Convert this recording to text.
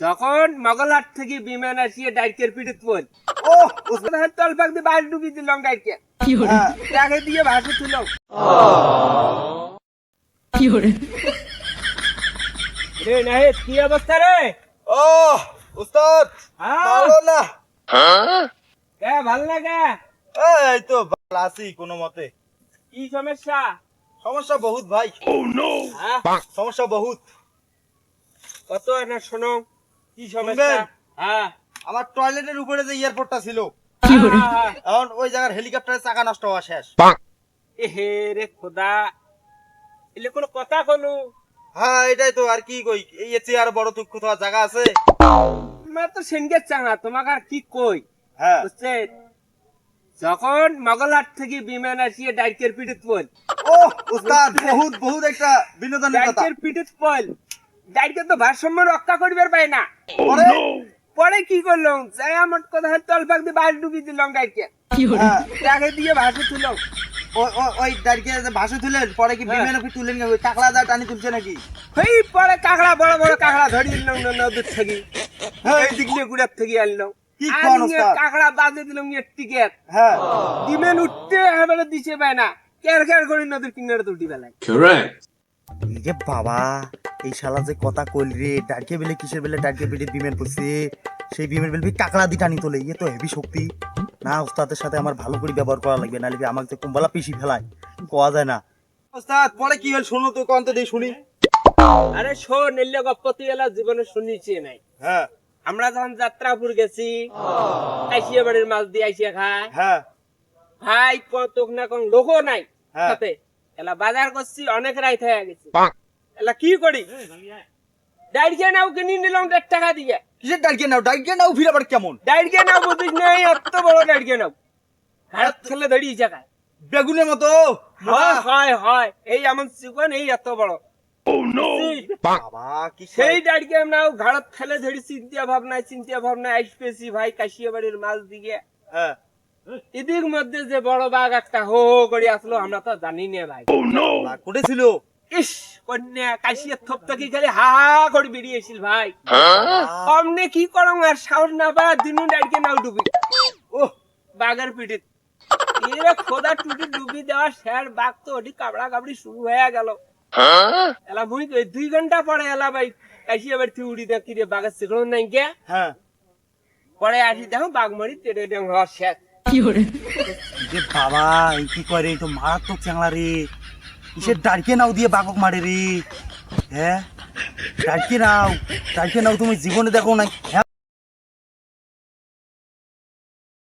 যখন মগলহাট থেকে বিমান আসিয়ে ডাইকের পিঠে পড়ল ও তল পাক দিয়ে বাস ডুবি দিলাম ডাইকে তাকে দিয়ে ভাসে তুলো রে নাহিদ কি অবস্থা রে? ও উস্তাদ হ্যাঁ? ভালো না। কে ভাল লাগে? এই তো ভালো আছি কোনো মতে। কি সমস্যা? সমস্যা বহুত ভাই, হ্যাঁ? সমস্যা বহুত। কত না শোনো কি সমস্যা? শুনবেন? হ্যাঁ আমার টয়লেটের উপরে যে এয়ারপোর্টটা ছিল, হ্যাঁ। এখন ওই জায়গার হেলিকপ্টারের চাকা নষ্ট হওয়া শেষ। এ হে রে খোদা, এলে কোনো কথা কোনো হ্যাঁ এটাই তো, আর কি কই, এই চেয়ে আর বড় দুঃখ তো আর জায়গা আছে। তোমার তো সেনগে চাঙা, তোমাকে আর কি কই হ্যাঁ বুঝছে? যখন মগলহাট থেকে বিমান আসিয়ে ডাইকের পিঠে পড়ল ও উস্তাদ বহুত বহুত একটা বিনোদনের কথা। ডাইকের পিঠে পড়ল, ডাইকে তো ভারসাম্য রক্ষা করিবার পায় না। পরে পরে কি করলাম, যাই আমার কথা তল পাক দিয়ে বাস ডুবি দিলাম ডাইকে হ্যাঁ, তাকে দিয়ে ভাসে তুলো। ওই ডাইকে ভাসে তুলেন, পরে কি হ্যাঁ। বিমানে কি তুলেন না, ওই কাকড়া দা টানি তুলছে নাকি? এই পরে কাঁকড়া বড় বড় কাঁকড়া ধরি দিলাম নদীর থেকে, এই দিকলে গুড়ার থেকে আনলাম। কি আর কোন নিয়ে উস্তাদ? কাঁকড়া বাজে দিলাম নিয়ে টিকেট হ্যাঁ ডিমেন উঠতে এবারে দিছে পায় না, কের কের করে নদীর কিনারে তুলটি বেলায়। Correct. এই যে বাবা, এই শালা যে কথা কইল রে, ডাইকে বেলে কিসের বেলে ডাইকে বেলে বিমান পড়ছে, সেই বিমান বেলে কাকড়া দি টানি তোলে, ইয়ে তো হেভি শক্তি না। উস্তাদের সাথে আমার ভালো করে ব্যবহার করা লাগবে, নাহলে আমাকে কুম্বালা পিছি ফেলায়, কোয়া যায় না। উস্তাদ পরে কি হল শোনো তো, কোন তো দেই শুনি। আরে শোন, এলে গপ্পতি এলা জীবনে শুনিছি নাই। হ্যাঁ আমরা যখন যাত্রাপুর গেছি, আইসিয়া বাড়ির মাছ দিয়ে আইসিয়া খায় হ্যাঁ ভাই, কতক না কোন লোকও নাই হ্যাঁ। সাথে। এলা বাজার করছি, অনেক রাইত হয়ে গেছে। এলা কি করি, ডাইরিয়া নাও কিনে নিলাম 1.5 টাকা দিয়ে। কিসের ডাইকে নাও, ডাইকে নাও ফিরে আবার কেমন? ডাইরিয়া নাও বুঝিস না, এই এত বড় ডাইরিয়া নাও হাত ছেলে দাঁড়িয়ে জায়গায়। বেগুনের মতো। হয় হয় হয়, এই এমন চিকন, এই এত বড়। বুঝছিস? বাবা কি সেই ডাইরিয়া নাও ঘাড়ত ফেলে ধরি, চিন্তা ভাবনায় আসতেছি ভাই কাশিয়া বাড়ির মাছ দিকে। হ্যাঁ এদিক মধ্যে যে বড় বাঘ একটা হো হো করে আসলো, আমরা তো জানি না ভাই। কোটে ছিল? ইস, কন্যা কাশিয়া থপ থেকে খালি হা হা করে বেরিয়েছিল ভাই। অমনে কি করং আর সাহস না পা দিনু ডাইকে নাও ডুবি ও বাঘের পিঠে। এরা খোদা টুটি ডুবি দেওয়া শের, বাঘ তো ওটি কাবড়া কাবড়ি শুরু হয়ে গেল। এলা মুই 2 ঘন্টা পরে এলা ভাই কাশিয়া বাড়ি থেকে উড়ি দেখি রে বাঘের শিখলো নাই কে। হ্যাঁ পরে আসি দেখো বাঘ মারি তেড়ে ডেং হওয়ার শেষ। যে বাবা, এই কি করে, এই তো মারাত্মক চ্যাংলা রে। কিসের ডাইকে নাও দিয়ে বাঘক মারে রে? হ্যাঁ ডাইকে নাও, ডাইকে নাও তুমি জীবনে দেখো নাই। হ্যাঁ